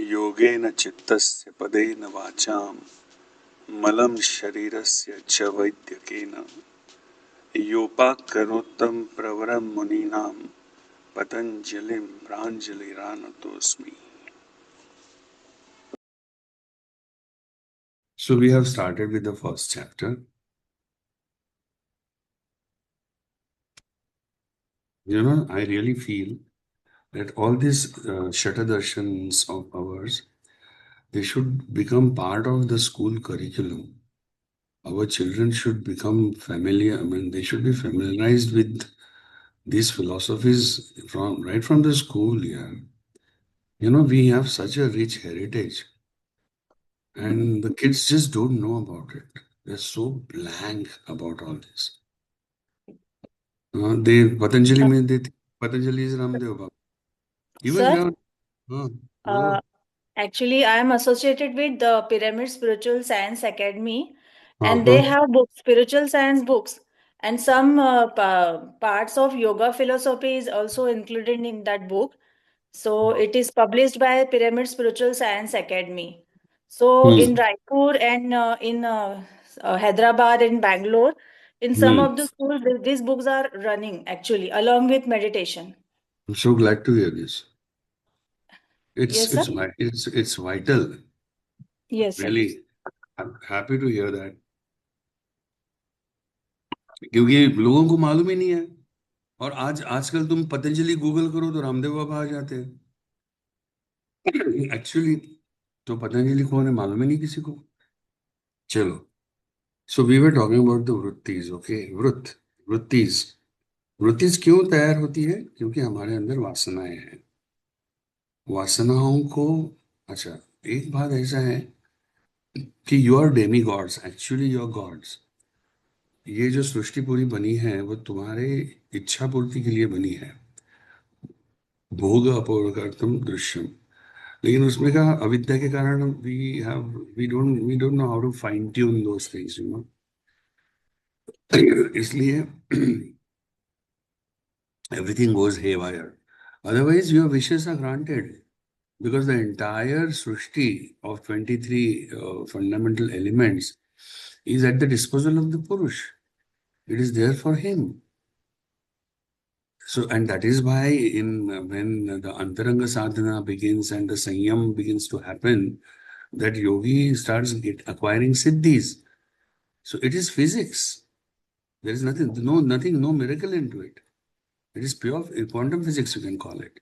योगेन चित्तस्य पदेन वाचां मलं शरीरस्य च वैद्यकेन योपाकरोत्तं प्रवरं मुनीनां पतञ्जलिं प्राञ्जलिरानतोऽस्मि. So we have started with the first chapter. I really feel that all these Shatadarshans of ours, they should become part of the school curriculum. Our children should become familiar, they should be familiarized with these philosophies right from the school, yeah. We have such a rich heritage, and the kids just don't know about it. They're so blank about all this. They Patanjali Uh, mein they think Patanjali is Ramdev Baba. Even Sir, your uh, bolo. actually, I am associated with the Pyramid Spiritual Science Academy, and they Uh-huh. have books, spiritual science books, and some parts of yoga philosophy is also included in that book. So it is published by Pyramid Spiritual Science Academy. So in Hmm. Raipur and in Hyderabad and Bangalore, in some Hmm. of the schools, these books are running actually along with meditation. I'm so glad to hear this. It's Yes, sir. it's vi- it's vital. Yes, sir. Really, I'm happy to hear that. क्योंकि लोगों को मालूम ही नहीं है. और आजकल तुम Patanjali Google करो तो रामदेव बाबा आ जाते हैं. एक्चुअली तो पतंजलि कौन है मालूम ही नहीं किसी को. चलो. So we were talking about the वृत्तिज. ओके. वृत्तिज. वृत्तिज क्यों तैयार होती है? क्योंकि हमारे अंदर वासनाएं हैं. वासनाओं को. अच्छा. एक बात ऐसा है कि you are demi gods. Actually you are gods. ये जो सृष्टि पूरी बनी है वो तुम्हारे इच्छा पूर्ति के लिए बनी है. भोग अपोगर्तम दृश्यम. लेकिन उसमें का अविद्या के कारण we don't know how to fine tune those things. इसलिए everything goes haywire. Otherwise, your wishes are granted because the entire Srushti of 23 fundamental elements is at the disposal of the Purush. It is there for him. So, and that is why when the Antaranga sadhana begins and the Sanyam begins to happen, that yogi starts acquiring siddhis. So it is physics. There is nothing, no miracle into it. It is pure quantum physics, you can call it.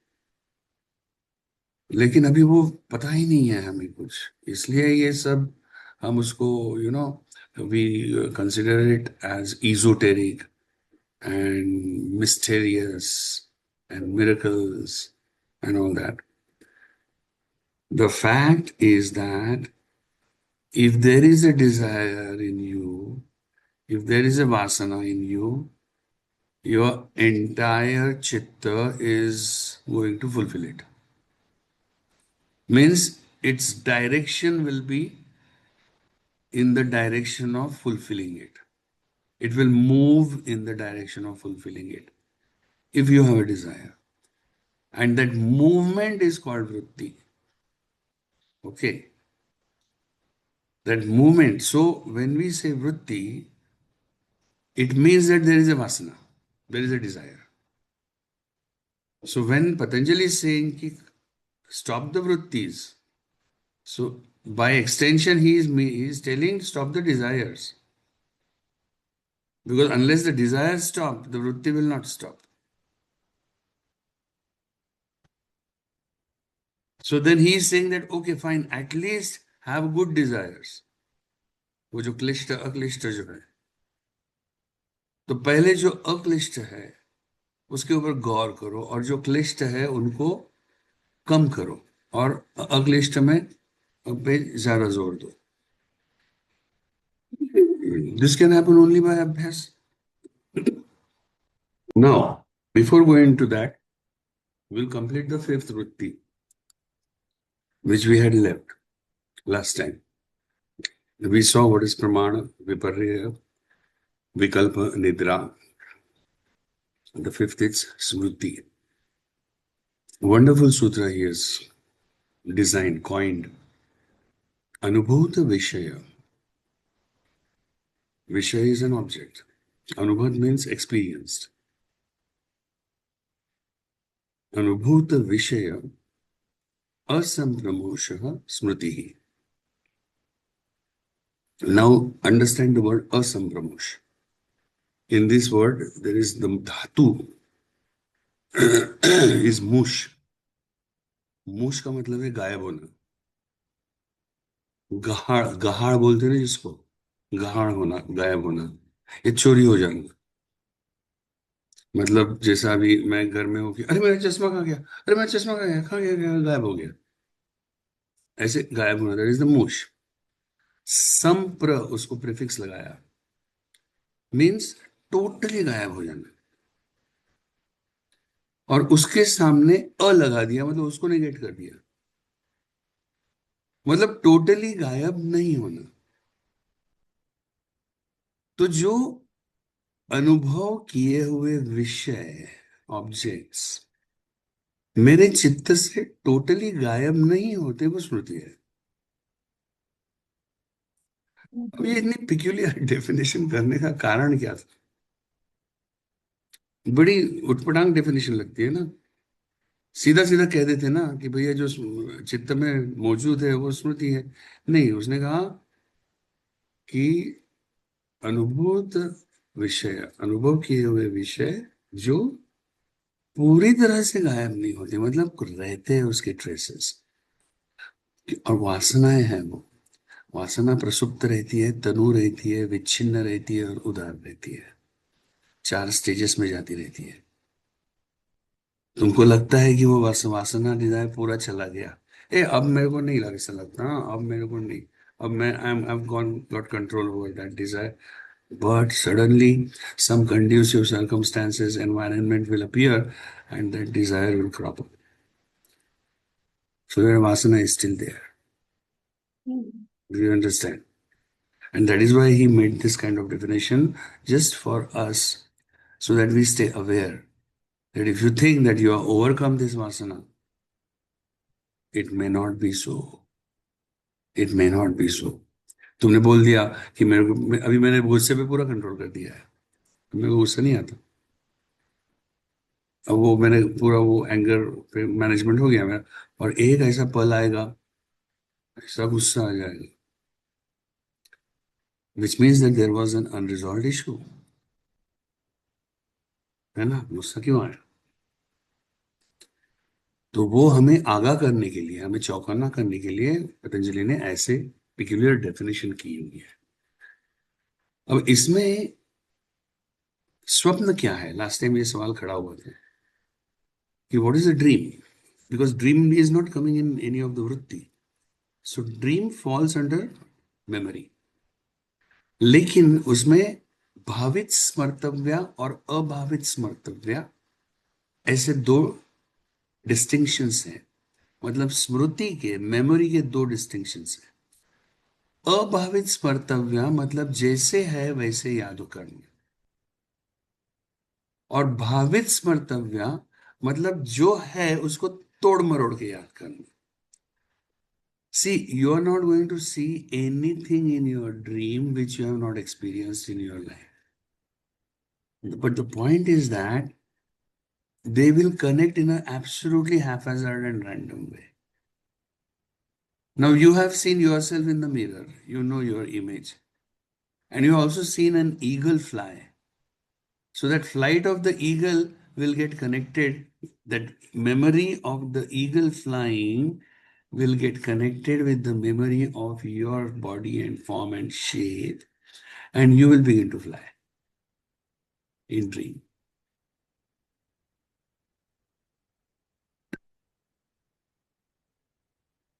लेकिन अभी वो पता ही नहीं है हमें कुछ. इसलिए ये सब हम उसको we consider it as esoteric and mysterious and miracles and all that. The fact is that if there is a desire in you, if there is a vasana in you, your entire chitta is going to fulfill it. Means its direction will be in the direction of fulfilling it. It will move in the direction of fulfilling it if you have a desire. And that movement is called vritti. Okay. That movement. So when we say vritti, it means that there is a vasana, there is a desire. So when Patanjali is saying ki, stop the vrittis, so by extension he is telling stop the desires. Because unless the desires stop, the vritti will not stop. So then he is saying that, okay, fine, at least have good desires. वो जो क्लिष्ट अक्लिष्ट जो है, तो पहले जो अक्लिष्ट है उसके ऊपर गौर करो और जो क्लिष्ट है उनको कम करो और अक्लिष्ट में पे ज्यादा जोर दो. This can happen only by abhyas. Now, before going to that, we'll complete the fifth vritti, which we had left last time. We saw what is pramana, viparya, vikalpa, nidra. The fifth is smriti. Wonderful sutra he has designed, coined. Anubhuta Vishaya. Vishaya is an object. Anubhat means experienced. Anubhuta Vishaya Asampramoshaha Smritihi. Now understand the word asampramosh. In this word, there is the dhatu is mush. मुश का मतलब है गायब होना. गहाड़ गहाड़ बोलते हैं ना जिसको, गहाड़ होना, गायब होना, ये चोरी हो जाना. मतलब जैसा अभी मैं घर में हूँ कि अरे मेरा चश्मा कहाँ गया, अरे मेरा चश्मा कहाँ गया, कहाँ गया, गायब हो गया. ऐसे गायब होना, दैट इज द मुश. संप्र, उसको प्रीफिक्स लगाया, मीन्स टोटली गायब हो जाना. और उसके सामने अ लगा दिया, मतलब उसको नेगेट कर दिया, मतलब टोटली गायब नहीं होना. तो जो अनुभव किए हुए विषय, ऑब्जेक्ट्स मेरे चित्त से टोटली गायब नहीं होते, वो स्मृति है. अब ये इतनी पिक्यूलियर डेफिनेशन करने का कारण क्या था? बड़ी उटपटांग डेफिनेशन लगती है ना. सीधा सीधा कह देते ना कि भैया जो चित्त में मौजूद है वो स्मृति है. नहीं, उसने कहा कि अनुभूत विषय, अनुभव किए हुए विषय जो पूरी तरह से गायब नहीं होते, मतलब रहते हैं उसके ट्रेसेस. और वासनाएं हैं, वो वासना प्रसुप्त रहती है, तनु रहती है, विच्छिन्न रहती है और उदार रहती है. 4 स्टेजेस में जाती रहती है. तुमको लगता है कि वो वासना डिजायर पूरा चला गया, ए अब मेरे को नहीं लग ऐसा लगता, हाँ, अब मेरे को नहीं, अब मैं I am I gone got control over that desire. But suddenly, some conducive circumstances, environment will appear, and that desire will crop up. So your vasana is still there. Do you understand? And that is why he made this kind of definition just for us, so that we stay aware that if you think that you have overcome this vasana, it may not be so. It may not be so. तुमने बोल दिया कि मेरे को अभी मैंने गुस्से पे पूरा कंट्रोल कर दिया है, मेरे को गुस्सा नहीं आता. अब वो मैंने पूरा वो एंगर पे मैनेजमेंट हो गया मेरा, और एक ऐसा पल आएगा, ऐसा गुस्सा आ जाएगा, which means that there was an unresolved issue. है ना, गुस्सा क्यों आया? तो वो हमें आगाह करने के लिए, हमें चौकन्ना करने के लिए पतंजलि ने ऐसे पिक्यूलियर डेफिनेशन की हुई है. अब इसमें स्वप्न क्या है? लास्ट टाइम ये सवाल खड़ा हुआ था कि what is a dream, because dream is not coming in any of the वृत्ति. सो ड्रीम फॉल्स अंडर मेमोरी, लेकिन उसमें भावित स्मर्तव्य और अभावित स्मर्तव्य, ऐसे 2 डिस्टिंक्शंस हैं. मतलब स्मृति के, मेमोरी के 2 डिस्टिंक्शंस हैं. अभावित स्मर्तव्य मतलब जैसे है वैसे याद करना, और भावित स्मर्तव्य मतलब जो है उसको तोड़ मरोड़ के याद करना. See, you are not going to see anything in your dream which you have not experienced in your life. But the point is that they will connect in an absolutely haphazard and random way. Now, you have seen yourself in the mirror, you know your image, and you also seen an eagle fly. So, that flight of the eagle will get connected, that memory of the eagle flying will get connected with the memory of your body and form and shape, and you will begin to fly in dream.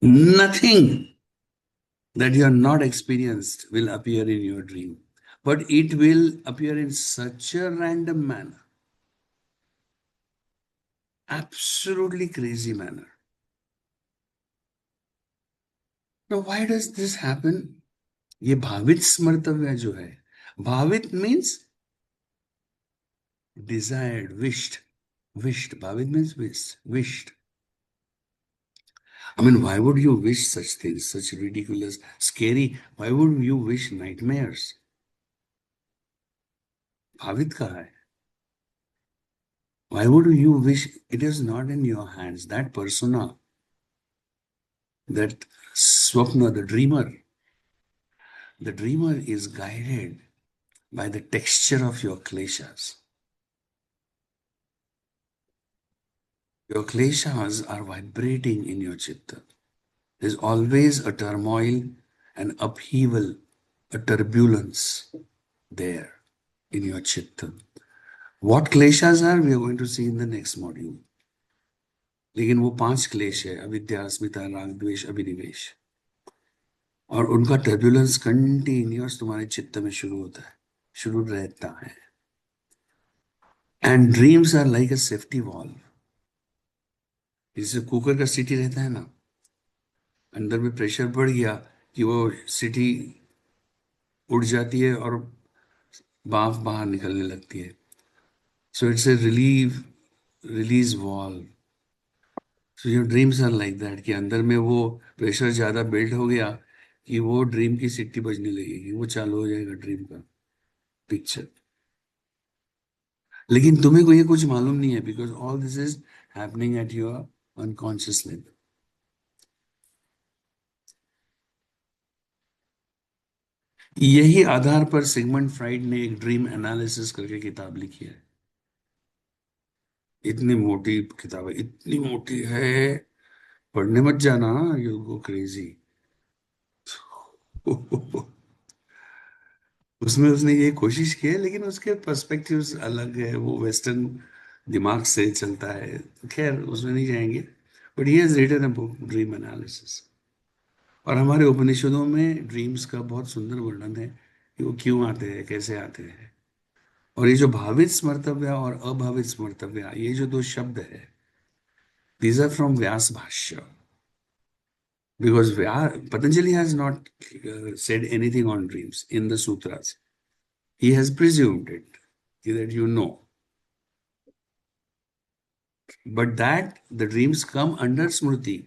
Nothing that you have not experienced will appear in your dream, but it will appear in such a random manner, absolutely crazy manner. Now, why does this happen? ये भावित स्मर्तव्य जो है, भावित means desired, wished. Wished, भावित means wished. I mean, why would you wish such things, such ridiculous, scary? Why would you wish nightmares? भावित कहाँ है? Why would you wish? It is not in your hands. That persona, that swapna, the dreamer is guided by the texture of your kleshas. Your kleshas are vibrating in your chitta. There's always a turmoil, an upheaval, a turbulence there in your chitta. What kleshas are, we are going to see in the next module. लेकिन वो 5 क्लेश है, अविद्या, अस्मिता, राग, द्वेष, अभिनिवेश, और उनका टर्बुलेंस कंटिन्यूअस तुम्हारे चित्त में शुरू होता है, शुरू रहता है. And dreams are like a safety valve. जैसे कुकर का सीटी रहता है ना, अंदर में प्रेशर बढ़ गया कि वो सीटी उड़ जाती है और भाप बाहर निकलने लगती है. So it's a release valve. So your dreams are like that, कि अंदर में वो प्रेशर ज्यादा बिल्ड हो गया कि वो ड्रीम की सीटी बजने लगेगी, वो चालू हो जाएगा ड्रीम का पिक्चर. लेकिन तुम्हें को ये कुछ मालूम नहीं है, because all this is happening at your unconscious level. यही आधार पर सिगमंड फ्राइड ने एक ड्रीम एनालिसिस करके किताब लिखी है. इतनी मोटी किताब है, इतनी मोटी है, पढ़ने मत जाना, यू गो क्रेजी. उसमें उसने ये कोशिश की है, लेकिन उसके पर्सपेक्टिव्स अलग है, वो वेस्टर्न दिमाग से चलता है. खैर उसमें नहीं जाएंगे, but he has written a book dream analysis. और हमारे उपनिषदों में ड्रीम्स का बहुत सुंदर वर्णन है कि वो क्यों आते हैं, कैसे आते हैं. और ये जो भावित स्मर्तव्य और अभावित स्मर्तव्य, ये जो 2 शब्द है, दीज आर फ्रॉम व्यास भाष्य. Because Patanjali has not said anything on dreams in the sutras. He has presumed it, that you know. But that the dreams come under Smriti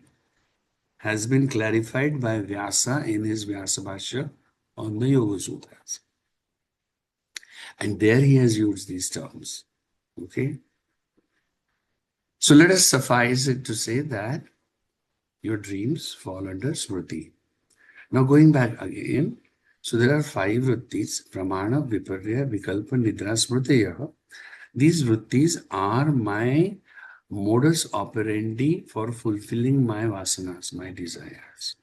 has been clarified by Vyasa in his Vyasa Bhashya on the Yoga Sutras. And there he has used these terms. Okay? So let us suffice it to say that your dreams fall under Smriti. Now going back again, so there are 5 vrittis: Pramana, Viparya, Vikalpa, Nidra, Smritaya. These vrittis are my modus operandi for fulfilling my vasanas, my desires.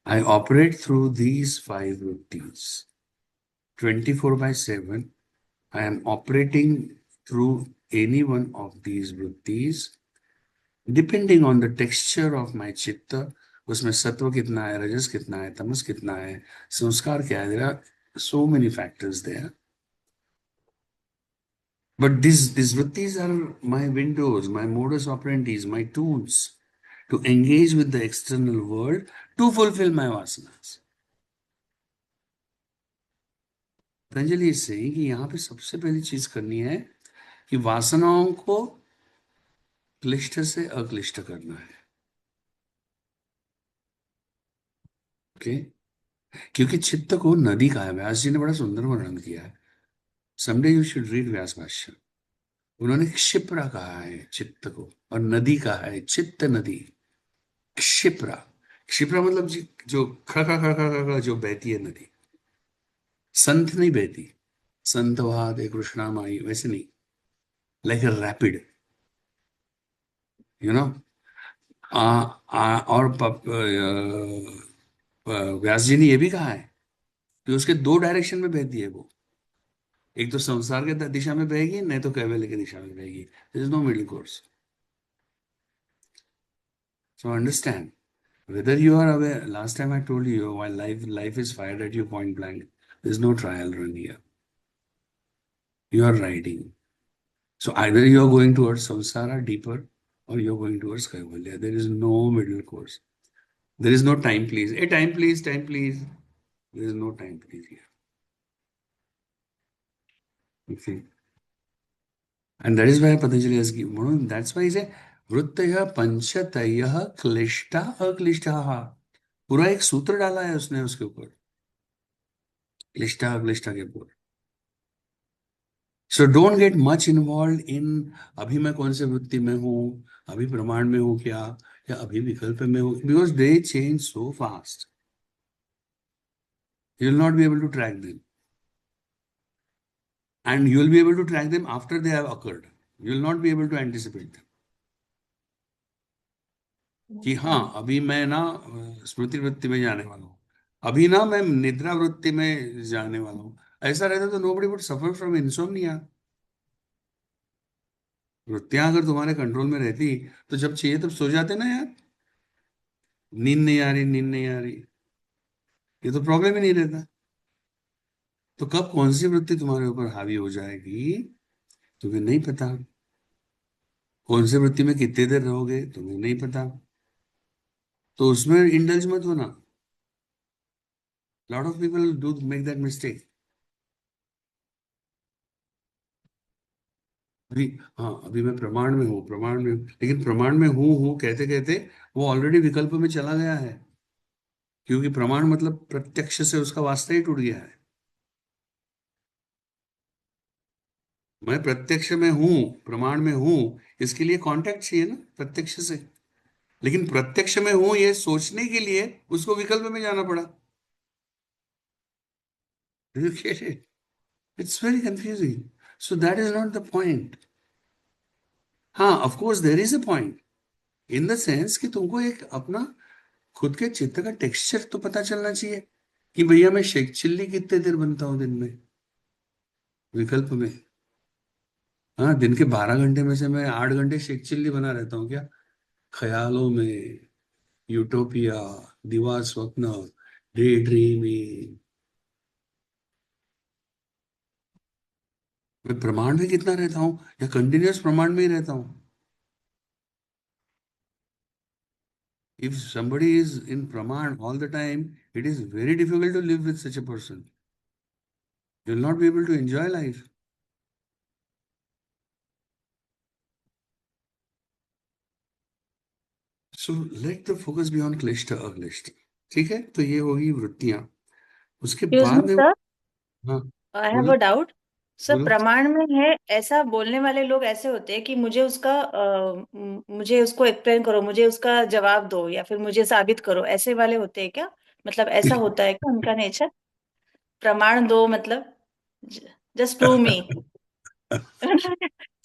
I operate through these 5 vrittis. 24/7, I am operating through any one of these vrittis, depending on the texture of my chitta. उसमें सत्व कितना है, रजस कितना है, तमस कितना है, संस्कार क्या है. There are so many factors there. But these vrittis are my windows, my modus operandi, my tools to engage with the external world to fulfill my vasanas. Patanjali is saying कि यहाँ पे सबसे पहली चीज करनी है कि वासनाओं को क्लिष्ट से अक्लिष्ट करना है. ओके? क्योंकि चित्त को नदी का है. व्यास जी ने बड़ा सुंदर वर्णन किया है. समडे यू शुड रीड व्यास भाष्य. उन्होंने क्षिप्रा कहा है चित्त को, और नदी कहा है चित्त नदी. क्षिप्रा, क्षिप्रा मतलब जो खड़ा खड़ा खड़ा खड़ा जो बहती है नदी. संत नहीं बहती, संत वहां कृष्णा माई वैसे नहीं, like a rapid, you know. और व्यास जी ने ये भी कहा है कि उसके 2 डायरेक्शन में बहती है वो. एक तो संसार के दिशा में बहेगी, नहीं तो कैवल्य की दिशा में बहेगी. There is no middle course. So understand. Whether you are aware, last time I told you, while life is fired at you point blank, there's no trial run here. You are riding. So either you are going towards samsara deeper, or you're going towards kaivalya. There is no middle course. There is no time please. Hey, time please, time please. There is no time please here. You see? And that is why Patanjali has given. That's why he said, वृत्तयः पंचतयः क्लिष्टा अक्लिष्टाः, पूरा एक सूत्र डाला है उसने उसके ऊपर, क्लिष्टा अक्लिष्टा के ऊपर। So don't get much involve in अभी मैं कौन से वृत्ति में हूं, अभी प्रमाण में हूं क्या, या अभी विकल्प में हूं, because they change so fast, you will not be able to track them, and you will be able to track them after they have occurred, you will not be able to anticipate them कि हाँ अच्छा। अभी मैं ना स्मृति वृत्ति में जाने वाला हूँ, अभी ना मैं निद्रा वृत्ति में जाने वाला हूँ। ऐसा रहता तो nobody would suffer from insomnia. वृत्तियां अगर तुम्हारे कंट्रोल में रहती तो जब चाहिए तब सो जाते ना यार, नींद नहीं आ रही, नींद नहीं आ रही, ये तो प्रॉब्लम ही नहीं रहता। तो कब कौन सी वृत्ति तुम्हारे ऊपर हावी हो जाएगी तुम्हें नहीं पता, कौन सी वृत्ति में कितने देर रहोगे तुम्हें नहीं पता, तो उसमें इंडल्ज मत होना। Lot of people do make that mistake. अभी, हाँ अभी मैं प्रमाण में हूँ, प्रमाण में हूँ, लेकिन प्रमाण में हूँ कहते कहते वो ऑलरेडी विकल्प में चला गया है, क्योंकि प्रमाण मतलब प्रत्यक्ष से उसका वास्ता ही टूट गया है। मैं प्रत्यक्ष में हूँ, प्रमाण में हूँ, इसके लिए कांटेक्ट चाहिए ना प्रत्यक्ष से, लेकिन प्रत्यक्ष में हूँ ये सोचने के लिए उसको विकल्प में जाना पड़ा। You get it? It's very confusing. So that is not the point. हाँ of course there is a point, in the sense कि तुमको एक अपना खुद के चित्त का टेक्सचर तो पता चलना चाहिए कि भैया मैं शेख चिल्ली कितने देर बनता हूँ दिन में, विकल्प में। हाँ दिन के 12 घंटे में से मैं 8 घंटे शेख चिल्ली बना रहता हूँ क्या, ख्यालों में, यूटोपिया, दिवा स्वप्न, डे ड्रीमिंग। मैं प्रमाण में कितना रहता हूँ या कंटिन्यूअस प्रमाण में ही रहता हूँ। If somebody is in praman all the time, it is very difficult to live with such a person. You will not be able to enjoy life. So let the focus be on क्लिष्ट अक्लिष्ट। ठीक है, तो ये होगी वृत्तियां। उसके excuse me बाद में, सर, हाँ आई हैव बोलो अ डाउट। सर, बोलो। प्रमाण में है ऐसा बोलने वाले लोग ऐसे होते हैं कि मुझे उसका मुझे उसको एक्सप्लेन करो, मुझे उसका जवाब दो, या फिर मुझे साबित करो, ऐसे वाले होते हैं क्या? मतलब ऐसा होता है क्या उनका नेचर? प्रमाण दो मतलब just prove me.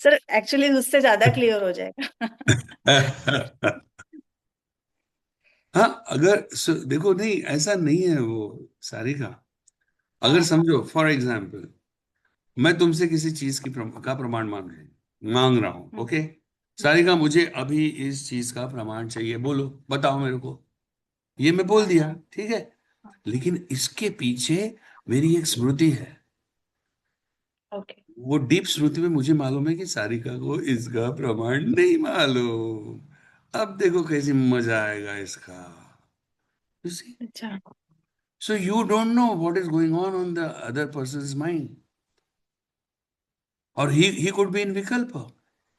Sir actually उससे ज्यादा क्लियर हो जाएगा। हाँ अगर देखो नहीं ऐसा नहीं है वो सारी का। अगर हाँ। समझो फॉर एग्जाम्पल मैं तुमसे किसी चीज की का प्रमाण मांग रहा हूं, हम्म, ओके। सारिका मुझे अभी इस चीज का प्रमाण चाहिए, बोलो बताओ मेरे को। ये मैं बोल हाँ। दिया, ठीक है। लेकिन इसके पीछे मेरी एक स्मृति है, ओके। वो डीप स्मृति में मुझे मालूम है कि सारिका को इसका प्रमाण नहीं मालूम। अब देखो कैसी मजा आएगा इसका। यू सी, अच्छा। So you don't know what is going on the other persons mind, और ही कुड बी इन विकल्प,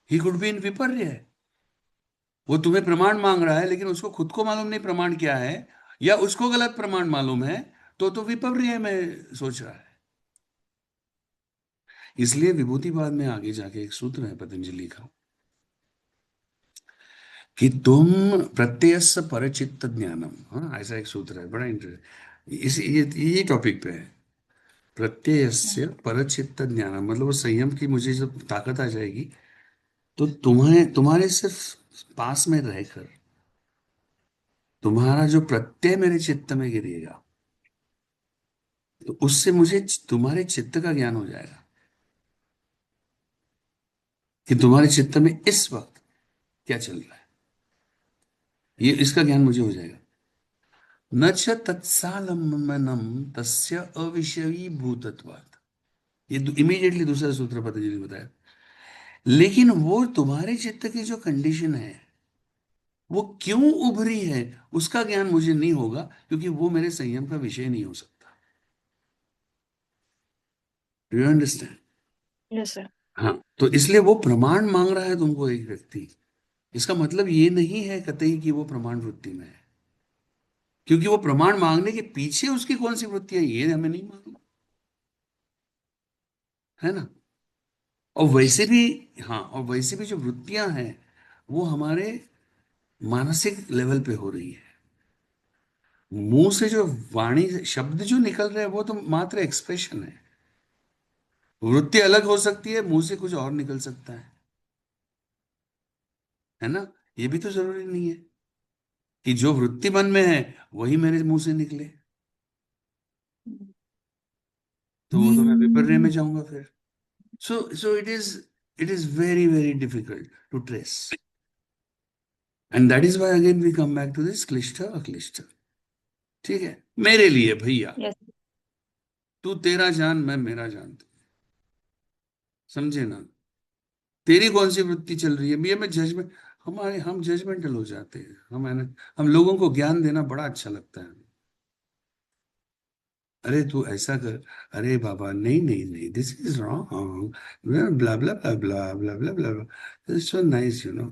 ही कुड बी इन विपर्य। वो तुम्हें प्रमाण मांग रहा है लेकिन उसको खुद को मालूम नहीं प्रमाण क्या है, या उसको गलत प्रमाण मालूम है, तो विपर्य में सोच रहा है। इसलिए विभूतिवाद में आगे जाके एक सूत्र है पतंजलि का कि तुम प्रत्ययस्य परचित्त ज्ञानम, हाँ ऐसा एक सूत्र है बड़ा इंटरेस्ट, इस ये टॉपिक पे है। प्रत्ययस्य परचित्त ज्ञानम मतलब वो संयम की मुझे जब ताकत आ जाएगी तो तुम्हें तुम्हारे सिर्फ पास में रहकर तुम्हारा जो प्रत्यय मेरे चित्त में गिरेगा, तो उससे मुझे तुम्हारे चित्त का ज्ञान हो जाएगा कि तुम्हारे चित्त में इस वक्त क्या चल रहा है, ये इसका ज्ञान मुझे हो जाएगा। न च तत्सालंबनम तस्य अविषयी भूतत्वात्, ये इमीडिएटली दूसरा सूत्र पतंजलि ने बताया। लेकिन वो तुम्हारे चित्त की जो कंडीशन है वो क्यों उभरी है उसका ज्ञान मुझे नहीं होगा, क्योंकि वो मेरे संयम का विषय नहीं हो सकता। You understand? Yes sir. हाँ तो इसलिए वो प्रमाण मांग रहा है तुमको एक व्यक्ति, इसका मतलब ये नहीं है कतई कि वो प्रमाण वृत्ति में है, क्योंकि वो प्रमाण मांगने के पीछे उसकी कौन सी वृत्ति है ये हमें नहीं मालूम, है ना। और वैसे भी, हाँ, और वैसे भी जो वृत्तियां हैं वो हमारे मानसिक लेवल पे हो रही है। मुंह से जो वाणी शब्द जो निकल रहे हैं वो तो मात्र एक्सप्रेशन है। वृत्ति अलग हो सकती है, मुंह से कुछ और निकल सकता है ना। ये भी तो जरूरी नहीं है कि जो वृत्ति मन में है वही मेरे मुंह से निकले, तो वो तो मैं विपर्य में जाऊंगा फिर। So it is very very difficult to trace, and that is why again we come back to this क्लिष्ट अक्लिष्ट। ठीक है, मेरे लिए भैया, Yes. तू तेरा जान मैं मेरा जान, समझे ना। तेरी कौन सी वृत्ति चल रही है भैया, मैं जजमेंट, हम जजमेंटल हो जाते हैं, हम लोगों को ज्ञान देना बड़ा अच्छा लगता है। अरे तू ऐसा कर, अरे बाबा नहीं नहीं नहीं, this is wrong, blah blah blah blah blah blah blah, so nice you know,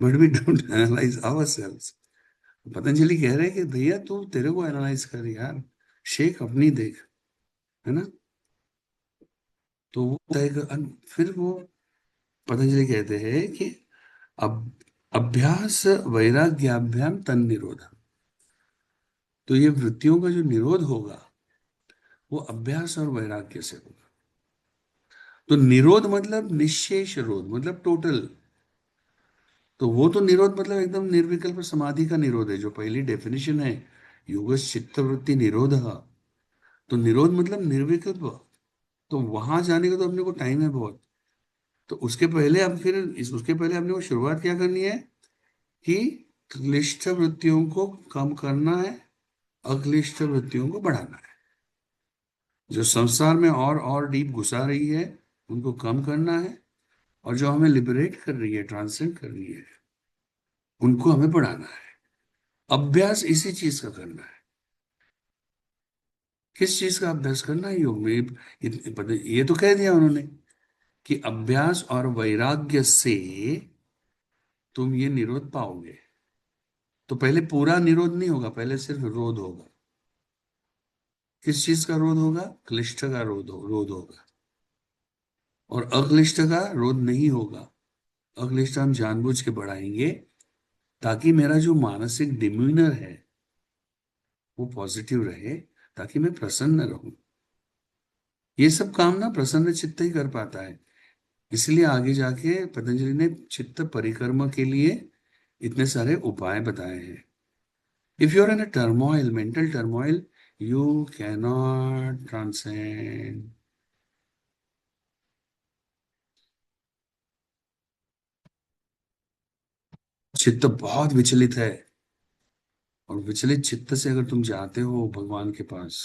but we don't analyse ourselves. Patanjali कह रहे हैं कि भैया तू तेरे को एनालाइज कर यार, शेख अपनी देख, है ना। तो वो तय फिर वो पतंजलि कहते हैं कि अब अभ्यास वैराग्याभ्याम तन निरोध, तो ये वृत्तियों का जो निरोध होगा वो अभ्यास और वैराग्य से होगा। तो निरोध मतलब निशेष रोध, मतलब टोटल। तो वो तो निरोध मतलब एकदम निर्विकल्प समाधि का निरोध है, जो पहली डेफिनेशन है, योगस्य चित्तवृत्ति निरोध। तो निरोध मतलब निर्विकल्प। तो वहां जाने का तो अपने को टाइम है बहुत। तो उसके पहले अब फिर उसके पहले अपने को शुरुआत क्या करनी है कि क्लिष्ट वृत्तियों को कम करना है, अक्लिष्ट वृत्तियों को बढ़ाना है। जो संसार में और डीप घुसा रही है उनको कम करना है, और जो हमें लिबरेट कर रही है, ट्रांसेंड कर रही है, उनको हमें बढ़ाना है। अभ्यास इसी चीज का करना है। किस चीज का अभ्यास करना है योग में, ये तो कह दिया उन्होंने कि अभ्यास और वैराग्य से तुम ये निरोध पाओगे। तो पहले पूरा निरोध नहीं होगा, पहले सिर्फ रोध होगा। किस चीज का रोध होगा, क्लिष्ट का रोध होगा। और अक्लिष्ट का रोध नहीं होगा। अक्लिष्ट हम जानबूझ के बढ़ाएंगे ताकि मेरा जो मानसिक डिम्यूनर है वो पॉजिटिव रहे, ताकि मैं प्रसन्न रहूं। ये सब काम ना प्रसन्न चित्त ही कर पाता है। इसलिए आगे जाके पतंजलि ने चित्त परिक्रम के लिए इतने सारे उपाय बताए हैं। If you are in a turmoil, mental turmoil, you cannot transcend. चित्त बहुत विचलित है, और विचलित चित्त से अगर तुम जाते हो भगवान के पास,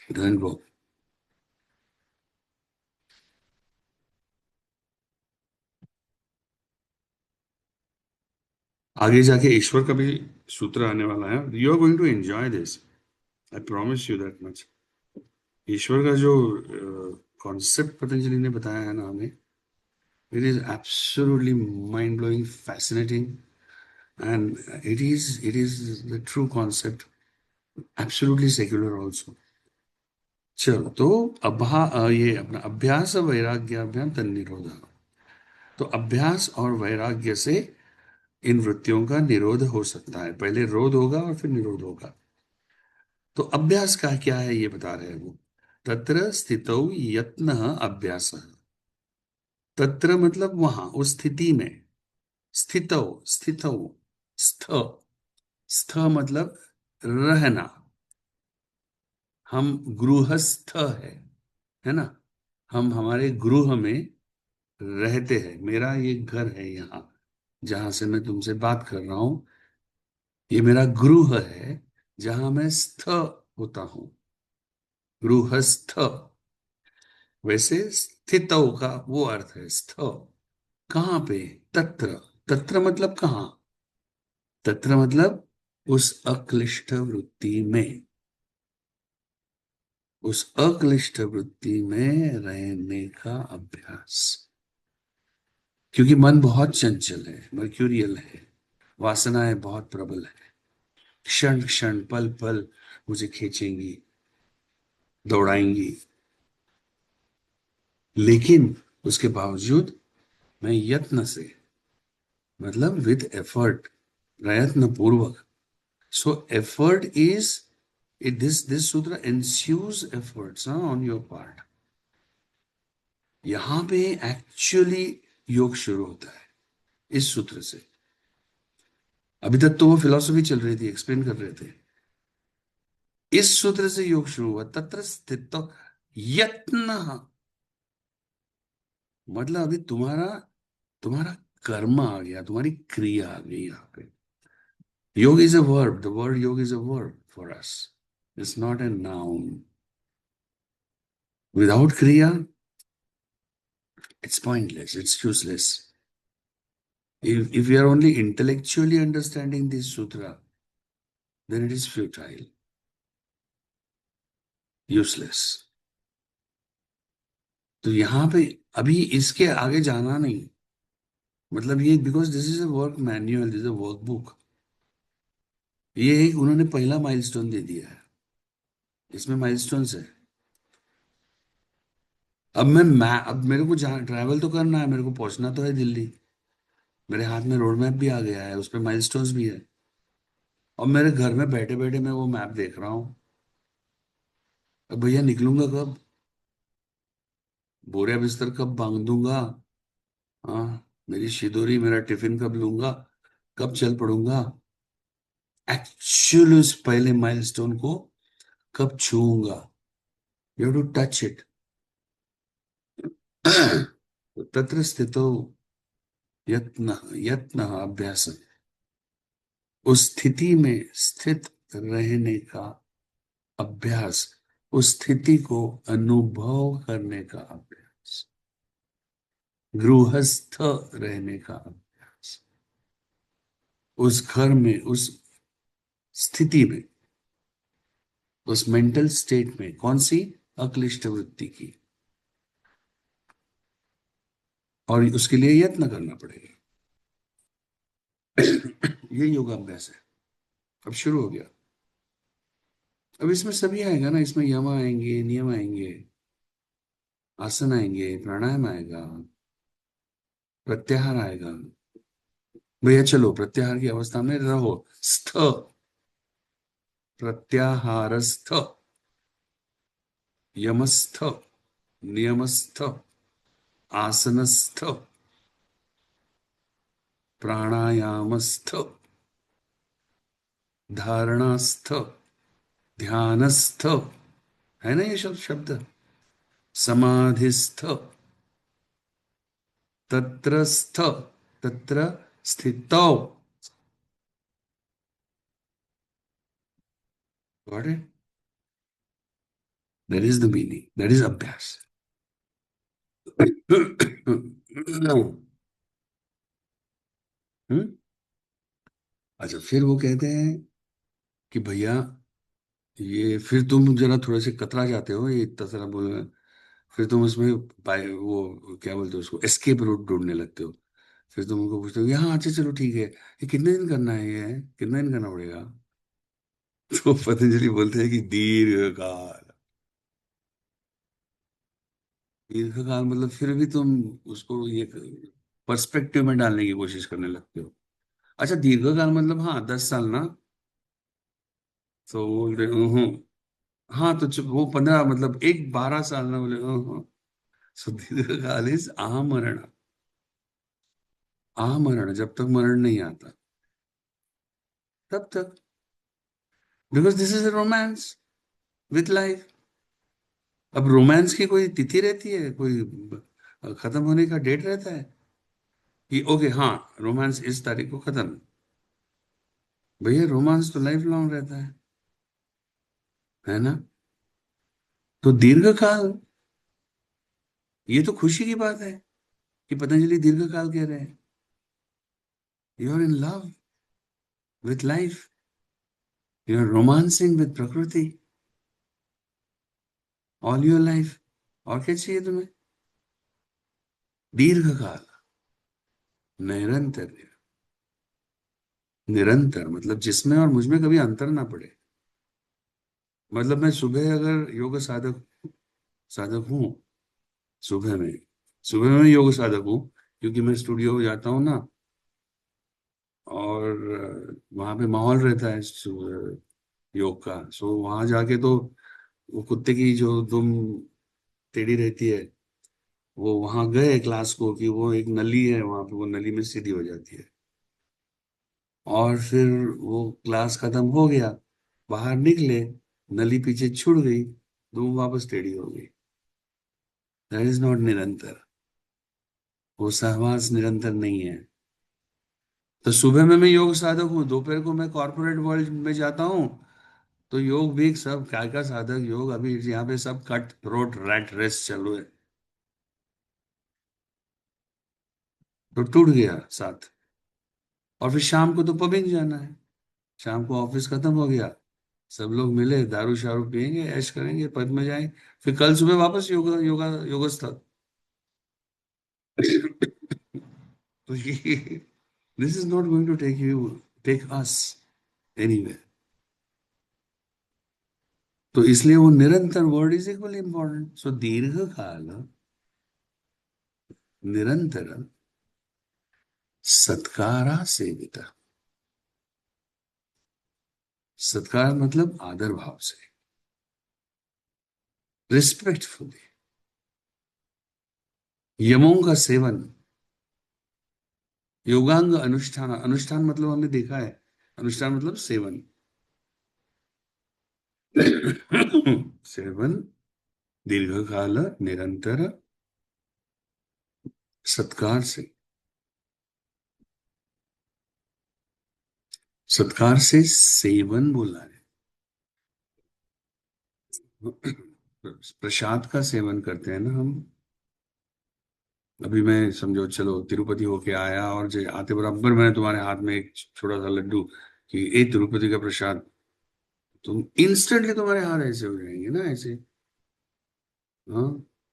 देन गो। आगे जाके ईश्वर का भी सूत्र आने वाला है, you are going to enjoy this, I promise you that much. ईश्वर का जो कॉन्सेप्ट पतंजलि ने बताया है ना हमें, it is absolutely mind blowing, fascinating, and it is the true concept, absolutely secular also। चलो, तो ये अपना अभ्यास वैराग्याभ्याम तन निरोध। तो अभ्यास और वैराग्य से इन वृत्तियों का निरोध हो सकता है, पहले रोध होगा और फिर निरोध होगा। तो अभ्यास का क्या है ये बता रहे हैं वो, तत्र स्थितौ यत्न अभ्यास। तत्र मतलब वहां, उस स्थिति में, स्थितौ, स्थितौ, स्थ, स्थ मतलब रहना। हम गृहस्थ है ना। हम हमारे गृह में रहते हैं, मेरा ये घर है यहाँ जहां से मैं तुमसे बात कर रहा हूं, ये मेरा गृह है जहां मैं स्थ होता हूं, गृहस्थ। वैसे स्थितौ का वो अर्थ है स्थ। कहाँ पे, तत्र, तत्र मतलब कहाँ, तत्र मतलब उस अक्लिष्ट वृत्ति में, उस अक्लिष्ट वृत्ति में रहने का अभ्यास। क्योंकि मन बहुत चंचल है, मर्क्यूरियल है, वासनाएं बहुत प्रबल है, क्षण क्षण पल पल मुझे खींचेंगी, दौड़ाएंगी। लेकिन उसके बावजूद मैं यत्न से, मतलब विथ एफर्ट, प्रयत्न पूर्वक। सो एफर्ट इज इट, दिस सूत्र ensues efforts on your part। यहां पे एक्चुअली योग शुरू होता है इस सूत्र से। अभी तक तो वो फिलॉसफी चल रही थी, एक्सप्लेन कर रहे थे। इस सूत्र से योग शुरू हुआ, तत्र स्थित यत्न। मतलब अभी तुम्हारा तुम्हारा कर्म आ गया, तुम्हारी क्रिया आ गई यहाँ पे। Yoga is a verb, the word yoga is a verb for us, it's not a noun. विदाउट क्रिया it's pointless, it's useless. If we are only intellectually understanding this sutra, then it is futile, useless। तो यहां पे अभी इसके आगे जाना नहीं। मतलब ये because this is a work manual, this is a work book. ये एक उन्होंने पहला माइलस्टोन दे दिया है, इसमें माइलस्टोन्स है। अब मेरे को जहाँ ट्रैवल तो करना है, मेरे को पहुंचना तो है दिल्ली। मेरे हाथ में रोड मैप भी आ गया है, उस पर माइलस्टोन्स भी है। और मेरे घर में बैठे बैठे मैं वो मैप देख रहा हूँ। अब भैया निकलूंगा कब, बोरिया बिस्तर कब बांध दूंगा, हाँ, मेरी शिदोरी, मेरा टिफिन कब लूंगा, कब चल पड़ूंगा, एक्चुअली उस पहले माइलस्टोन को कब छूऊंगा। You too touch it. तत्र स्थितो यत्न, यत्न अभ्यास, उस स्थिति में स्थित रहने का अभ्यास, उस स्थिति को अनुभव करने का अभ्यास, गृहस्थ रहने का अभ्यास, उस घर में, उस स्थिति में, उस मेंटल स्टेट में। कौन सी? अक्लिष्ट वृत्ति की। और उसके लिए यत्न करना पड़ेगा। ये योगाभ्यास है। अब शुरू हो गया। अब इसमें सभी आएगा ना, इसमें यम आएंगे, नियम आएंगे, आसन आएंगे, प्राणायाम आएगा, प्रत्याहार आएगा। भैया चलो प्रत्याहार की अवस्था में रहो, स्थ, प्रत्याहारस्थ, यमस्थ, नियमस्थ, आसनस्थ, प्राणायामस्थ, धारणास्थ, ध्यानस्थ, है ना ये सब शब्द। समाधिस्थ, तत्रस्थ, तत्र स्थितौ। Got it? That is the meaning, that is अभ्यास। हम्म? अच्छा, फिर वो कहते हैं कि भैया ये फिर तुम जरा थोड़े से कतरा जाते हो, ये इतना सारा बोल, फिर तुम उसमें वो क्या बोलते हो उसको, एस्केप रूट ढूंढने लगते हो। फिर तुम उनको पूछते हो यहाँ, अच्छा चलो ठीक है, ये कितने दिन करना है, ये कितना दिन करना पड़ेगा? तो पतंजलि बोलते हैं कि दीर्घ काल। दीर्घ काल मतलब फिर भी तुम उसको ये पर्सपेक्टिव में डालने की कोशिश करने लगते हो। अच्छा दीर्घ काल मतलब हाँ 10 साल ना, तो वो बोलते हाँ तो वो 15, मतलब एक 12 साल ना, बोले सो दीर्घ काल इज आमरण। आमरण, जब तक मरण नहीं आता तब तक। Because this is a romance with life. अब रोमांस की कोई तिथि रहती है, कोई खत्म होने का डेट रहता है कि ओके हाँ रोमांस इस तारीख को खत्म? भैया रोमांस तो लाइफ लॉन्ग रहता है ना? तो दीर्घ काल, ये तो खुशी की बात है कि पतंजलि दीर्घ काल कह रहे हैं। You are in love with life, you are romancing with प्रकृति ऑल योर लाइफ। और क्या चाहिए तुम्हें? दीर्घ काल। निरंतर। निरंतर मतलब जिसमें और मुझ में कभी अंतर ना पड़े। मतलब मैं सुबह अगर योग साधक साधक हूँ, सुबह में सुबह में योग साधक हूँ, क्योंकि मैं स्टूडियो जाता हूँ ना, और वहां पे माहौल रहता है योग का। सो वहां जाके तो वो कुत्ते की जो दुम टेढ़ी रहती है, वो वहां गए क्लास को कि वो एक नली है वहां पे, वो नली में सीधी हो जाती है। और फिर वो क्लास खत्म हो गया, बाहर निकले, नली पीछे छुड़ गई, दुम वापस टेढ़ी हो गई। दैट इज नॉट निरंतर। वो सहवास निरंतर नहीं है। तो सुबह में मैं योग साधक हूँ, दोपहर को मैं कॉर्पोरेट वर्ल्ड में जाता हूँ, तो योग भी सब क्या क्या साधक योग, अभी यहाँ पे सब कट थ्रोट रैट रेस चालू है। तो टूट गया साथ। और फिर शाम को तो पबिंग जाना है। शाम को ऑफिस खत्म हो गया, सब लोग मिले, दारू शारू पियेंगे, ऐश करेंगे, पब में जाएंगे, फिर कल सुबह वापस योगा योगा योगा स्थल। तो ये this is not going to take us anywhere. तो इसलिए वो निरंतर word is equally important. So दीर्घ काल निरंतर सत्कारा सेवित। सत्कार मतलब आदर भाव से, रिस्पेक्टफुली। यमों का सेवन, योगांग अनुष्ठान। अनुष्ठान मतलब हमने देखा है, अनुष्ठान मतलब सेवन। सेवन दीर्घकाल निरंतर सत्कार से। सत्कार से सेवन बोला है। प्रसाद का सेवन करते हैं ना हम। अभी मैं समझो चलो तिरुपति होके आया, और जो आते बराबर मैंने तुम्हारे हाथ में एक छोटा सा लड्डू कि ए तिरुपति का प्रसाद, तुम इंस्टेंटली तुम्हारे हाथ ऐसे हो जाएंगे ना, ऐसे। हाँ,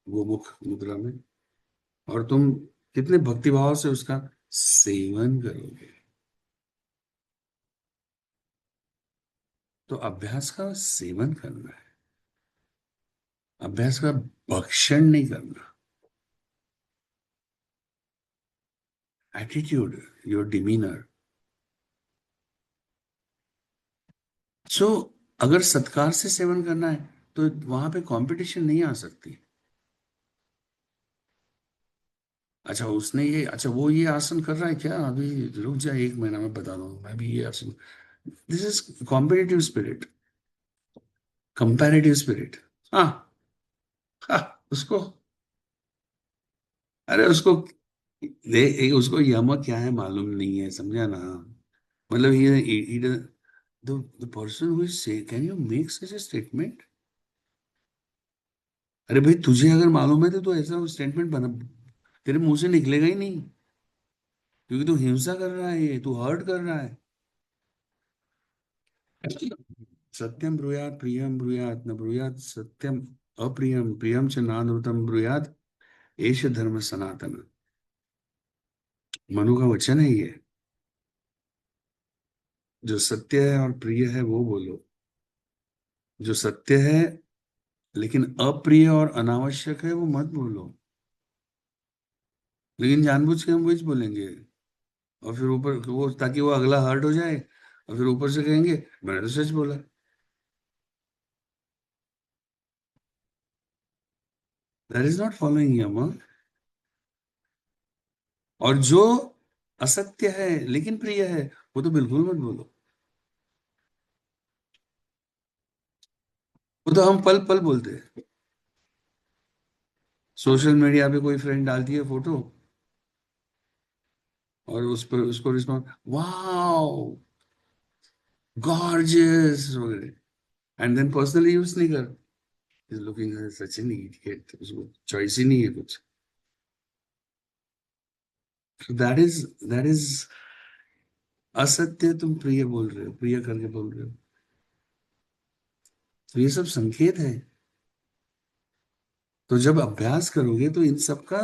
वो मुख मुद्रा में। और तुम कितने भक्तिभाव से उसका सेवन करोगे। तो अभ्यास का सेवन करना है, अभ्यास का भक्षण नहीं करना। Attitude, your demeanour. सो अगर सत्कार से सेवन करना है, तो वहां पे कंपटीशन नहीं आ सकती। अच्छा उसने ये, अच्छा वो ये आसन कर रहा है क्या, अभी रुक जा, एक महीना में बता दूंगा मैं भी ये आसन। This is competitive spirit, comparative spirit. हाँ, हाँ, उसको, अरे उसको उसको यमक क्या है मालूम नहीं है, समझा ना। मतलब ये the person who is say, can you make such a statement? अरे भाई तुझे अगर मालूम है तो ऐसा स्टेटमेंट बना, तेरे मुंह से निकलेगा ही नहीं, क्योंकि तू हिंसा कर रहा है, ये तू हर्ट कर रहा है। सत्यम ब्रूयात प्रियम ब्रूयात न ब्रूयात सत्यम अप्रियम प्रियम च नानृतम ब्रूयात, एष धर्म सनातन। मनु का वचन है ये। जो सत्य है और प्रिय है वो बोलो, जो सत्य है लेकिन अप्रिय और अनावश्यक है वो मत बोलो। लेकिन जानबूझ के हम वही बोलेंगे, और फिर ऊपर वो, ताकि वो अगला हर्ट हो जाए, और फिर ऊपर से कहेंगे मैंने तो सच बोला। दैट इज नॉट फॉलोइंग यम। और जो असत्य है लेकिन प्रिय है, वो तो बिल्कुल मत बोलो। वो तो हम पल पल बोलते हैं। सोशल मीडिया पे कोई फ्रेंड डालती है फोटो, और उस पर उसको रिस्पॉन्ड, वाओ गॉर्जियस वगैरह, एंड देन पर्सनली यूज नहीं कर, is looking such an idiot, उसको चॉइस ही नहीं है कुछ। दैट इज असत्य, तुम प्रिय बोल रहे हो, प्रिय करके बोल रहे हो। तो ये सब संकेत है। तो जब अभ्यास करोगे तो इन सब का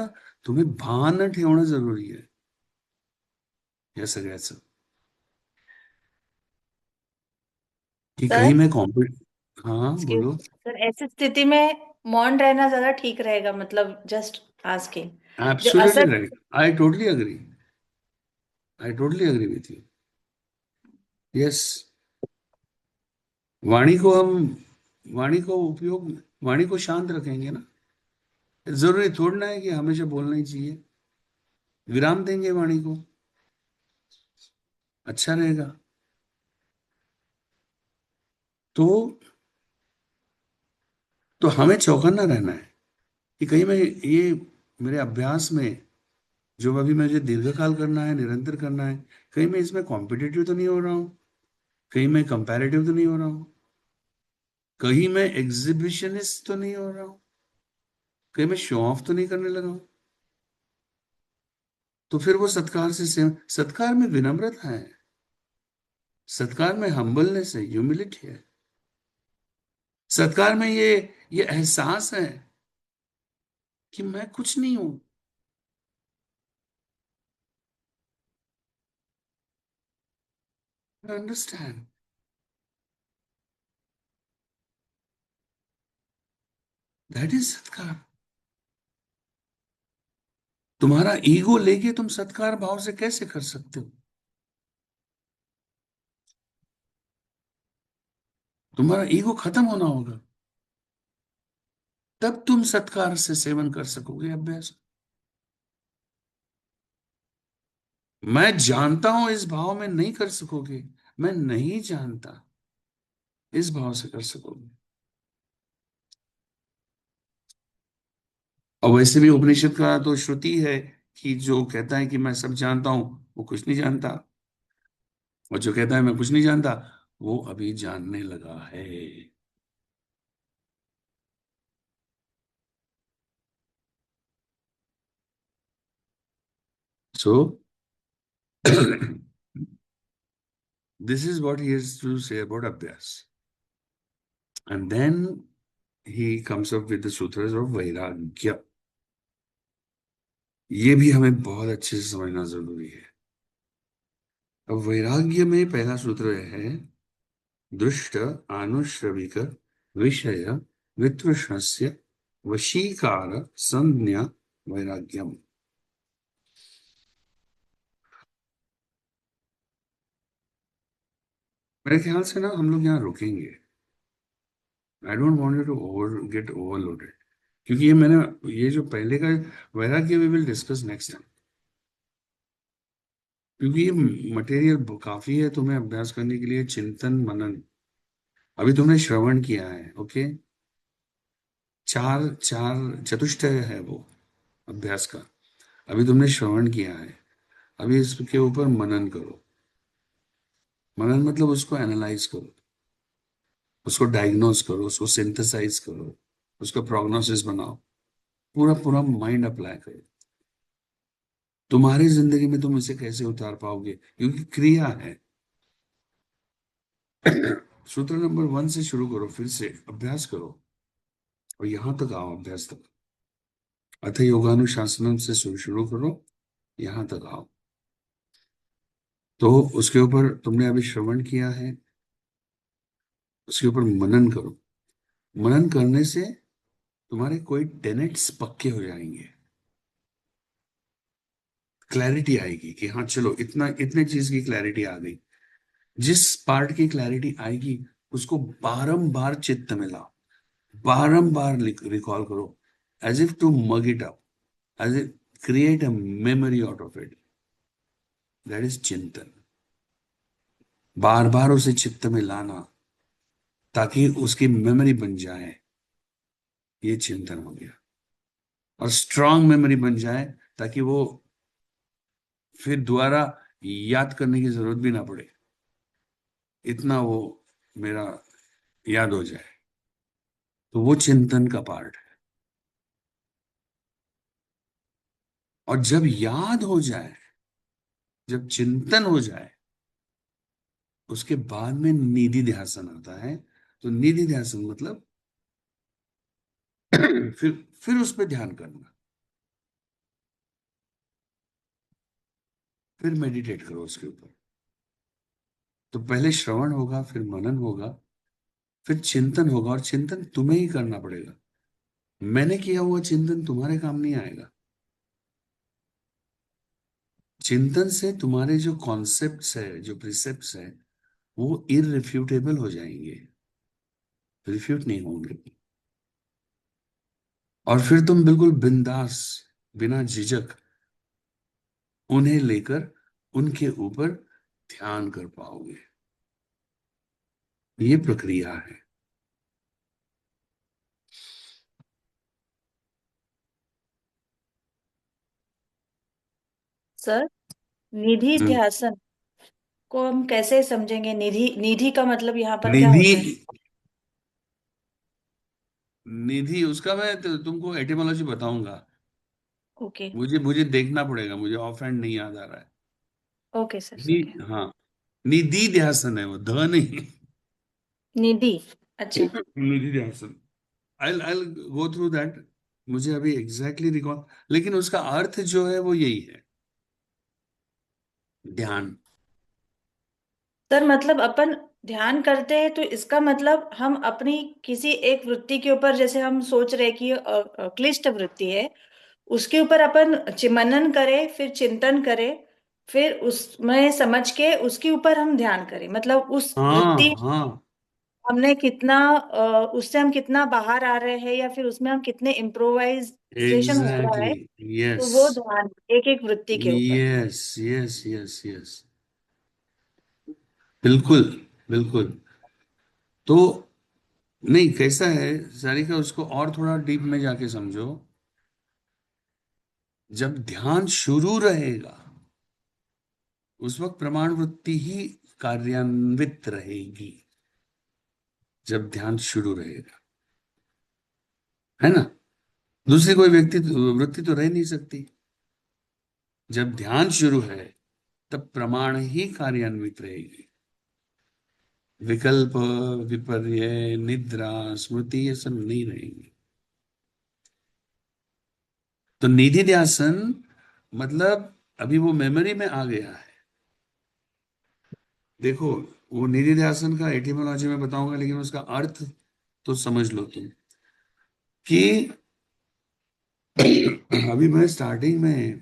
तुम्हें भान ठेवना जरूरी है। या सगळ्याचं, कि कहीं सर, मैं कॉम्पिट हाँ एक्सक्यूज बोलो। सर, ऐसी स्थिति में मौन रहना ज्यादा ठीक रहेगा, मतलब जस्ट आस्किंग। जो एब्सोल्युटली असर, right, I totally agree with you. Yes, वाणी को हम वाणी को उपयोग वाणी को शांत रखेंगे ना। जरूरी थोड़ा ना है कि हमेशा बोलना ही चाहिए, विराम देंगे वाणी को, अच्छा रहेगा। तो हमें चौकन्ना रहना है कि कहीं मैं ये मेरे अभ्यास में, जो अभी मुझे दीर्घकाल करना है, निरंतर करना है, कहीं मैं इसमें कॉम्पिटिटिव तो नहीं हो रहा हूँ, कहीं मैं कंपैरेटिव तो नहीं हो रहा हूँ, कहीं मैं एग्जिबिशनिस्ट तो नहीं हो रहा हूँ, कहीं मैं शो ऑफ तो नहीं करने लगा हूँ। तो फिर वो सत्कार से सेव सत्कार में विनम्रता है, सत्कार में हम्बलनेस है, ह्यूमिलिटी है, सत्कार में ये एहसास है कि मैं कुछ नहीं हूं। आई अंडरस्टैंड, दैट इज सत्कार। तुम्हारा ईगो लेके तुम सत्कार भाव से कैसे कर सकते हो? तुम्हारा ईगो खत्म होना होगा, तब तुम सत्कार से सेवन कर सकोगे अभ्यास। मैं जानता हूं इस भाव में नहीं कर सकोगे, मैं नहीं जानता इस भाव से कर सकोगे। और वैसे भी उपनिषद का तो श्रुति है कि जो कहता है कि मैं सब जानता हूं, वो कुछ नहीं जानता, और जो कहता है मैं कुछ नहीं जानता, वो अभी जानने लगा है। सो this is what he has to say about abhyas. And then he comes up with the sutras of vairagya. ये भी हमें बहुत अच्छे से समझना जरूरी है। अब वैराग्य में पहला सूत्र है, दृष्ट आनुश्रविक विषय वितृष्णस्य वशीकार संज्ञा वैराग्यम। मेरे ख्याल से ना हम लोग यहाँ रुकेंगे। I don't want you to get overloaded, क्योंकि ये जो पहले का वैराग्य we will discuss next time, क्योंकि ये मटेरियल काफी है तुम्हें अभ्यास करने के लिए, चिंतन मनन। अभी तुमने श्रवण किया है, ओके, चार चार चतुष्टय है वो अभ्यास का। अभी तुमने श्रवण किया है, अभी इसके ऊपर मनन करो। मनन मतलब उसको एनालाइज करो, उसको डायग्नोज करो, उसको सिंथेसाइज करो, उसका प्रोग्नोसिस बनाओ, पूरा पूरा माइंड अप्लाई करो। तुम्हारी जिंदगी में तुम इसे कैसे उतार पाओगे, क्योंकि क्रिया है। सूत्र नंबर 1 से शुरू करो, फिर से अभ्यास करो, और यहां तक आओ, अभ्यास तक। अथ योगानुशासनम से शुरू करो, यहां तक आओ। तो उसके ऊपर तुमने अभी श्रवण किया है, उसके ऊपर मनन करो। मनन करने से तुम्हारे कोई टेनेट्स पक्के हो जाएंगे, क्लैरिटी आएगी कि हाँ चलो, इतना इतने चीज की क्लैरिटी आ गई। जिस पार्ट की क्लैरिटी आएगी, उसको बारंबार चित्त में लाओ, बारंबार रिकॉल करो, as if to mug it up, as if create a memory out of it. That is चिंतन। बार बार उसे चित्त में लाना ताकि उसकी मेमोरी बन जाए, ये चिंतन हो गया। और स्ट्रांग मेमोरी बन जाए ताकि वो फिर दोबारा याद करने की जरूरत भी ना पड़े, इतना वो मेरा याद हो जाए। तो वो चिंतन का पार्ट है। और जब याद हो जाए, जब चिंतन हो जाए, उसके बाद में निधि ध्यासन आता है। तो निधि ध्यासन मतलब फिर उस पर ध्यान करना। फिर मेडिटेट करो उसके ऊपर। तो पहले श्रवण होगा, फिर मनन होगा, फिर चिंतन होगा, और चिंतन तुम्हें ही करना पड़ेगा। मैंने किया हुआ चिंतन तुम्हारे काम नहीं आएगा। चिंतन से तुम्हारे जो कॉन्सेप्ट्स है, जो प्रिसेप्ट्स है, वो इररिफ्यूटेबल हो जाएंगे, रिफ्यूट नहीं होंगे। और फिर तुम बिल्कुल बिंदास, बिना झिझक उन्हें लेकर उनके ऊपर ध्यान कर पाओगे। ये प्रक्रिया है। सर, निधि हम्म। ध्यासन को हम कैसे समझेंगे? निधि निधि का मतलब यहाँ पर क्या निधि, होता है? निधि उसका मैं तुमको एटिमोलॉजी बताऊंगा। ओके। मुझे मुझे देखना पड़ेगा, मुझे ऑफ हैंड नहीं याद आ रहा है। ओके सर, ठीक है। हाँ, निधि ध्यासन है वो, ध नहीं। निधि। अच्छा। निधि ध्यासन। I'll go through that। मुझे अभी एग्जैक्टली रिकॉल, लेकिन उसका अर्थ जो है वो यही है, ध्यान। सर, मतलब अपन ध्यान करते हैं तो इसका मतलब हम अपनी किसी एक वृत्ति के ऊपर, जैसे हम सोच रहे हैं कि क्लिष्ट वृत्ति है, उसके ऊपर अपन मनन करें, फिर चिंतन करें, फिर उसमें समझ के उसके ऊपर हम ध्यान करें, मतलब उस हाँ वृत्ति हाँ, हमने कितना उससे हम कितना बाहर आ रहे हैं, या फिर उसमें हम कितने इम्प्रोवाइजेशन हो रहा है, एग्जैक्टली, तो यस, वो ध्यान एक एक वृत्ति के ऊपर। यस यस यस यस, बिल्कुल बिल्कुल। तो नहीं, कैसा है सारिका, उसको और थोड़ा डीप में जाके समझो। जब ध्यान शुरू रहेगा, उस वक्त प्रमाण वृत्ति ही कार्यान्वित रहेगी। जब ध्यान शुरू रहेगा, है ना, दूसरी कोई व्यक्ति वृत्ति तो रह नहीं सकती। जब ध्यान शुरू है, तब प्रमाण ही कार्यान्वित रहेगी। विकल्प, विपर्य, निद्रा, स्मृति, ये सब नहीं रहेंगी। तो निधि ध्यासन मतलब अभी वो मेमोरी में आ गया है। देखो, वो निधि ध्यासन का एटिमोलॉजी में बताऊंगा, लेकिन उसका अर्थ तो समझ लो तुम कि अभी मैं स्टार्टिंग में,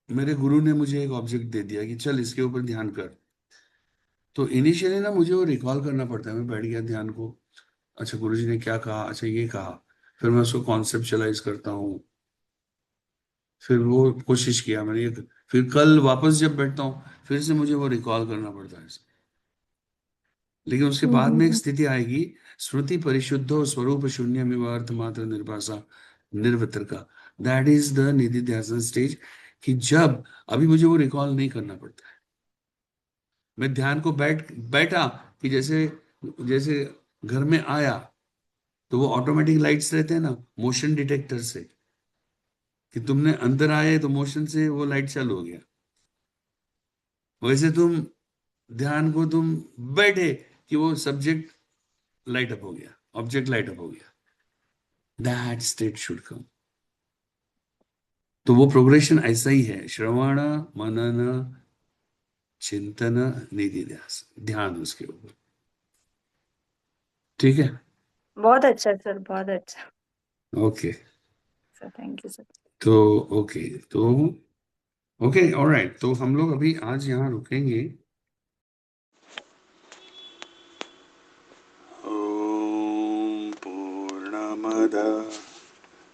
मेरे गुरु ने मुझे एक ऑब्जेक्ट दे दिया कि चल इसके ऊपर ध्यान कर। तो इनिशियली ना मुझे वो रिकॉल करना पड़ता है। मैं बैठ गया ध्यान को, अच्छा गुरुजी ने क्या कहा, अच्छा ये कहा, फिर मैं उसको कॉन्सेप्चुअलाइज करता हूँ। फिर वो कोशिश किया मैंने फिर कल वापस जब बैठता हूँ, फिर से मुझे वो रिकॉल करना पड़ता है। लेकिन उसके बाद में एक हम्म। स्थिति आएगी, श्रुति परिशुद्धो स्वरूप शून्य अर्थ मात्र निर्भाषा निर्वितर्का। दैट इज द निधि ध्यान स्टेज। कि जब अभी मुझे वो रिकॉल नहीं करना पड़ता है, मैं ध्यान को बैठा कि जैसे जैसे घर में आया, तो वो ऑटोमेटिक लाइट्स रहते हैं ना, मोशन डिटेक्टर से, कि तुमने अंदर आए तो मोशन से वो लाइट चालू हो गया। वैसे तुम ध्यान को तुम बैठे कि वो सब्जेक्ट लाइट अप हो गया, ऑब्जेक्ट लाइट अप हो गया। That state should come. तो वो प्रोग्रेशन ऐसा ही है, श्रवण, मनन, चिंतन, निधि ध्यास, ध्यान उसके ऊपर। ठीक है। बहुत अच्छा सर, बहुत अच्छा। Okay. Sir, thank you sir. तो ओके, तो ओके, ऑलराइट, तो हम लोग अभी आज यहाँ रुकेंगे। ओम पूर्णमद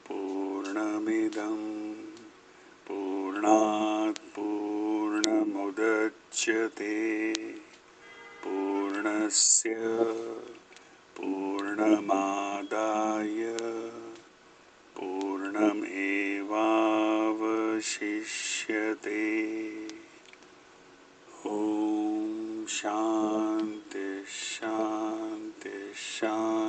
पूर्णमिदं पूर्णात् पूर्णमुदच्यते पूर्णस्य पूर्णमादाय पूर्णमेवावशिष्यते। ओम शांति शांति शांति।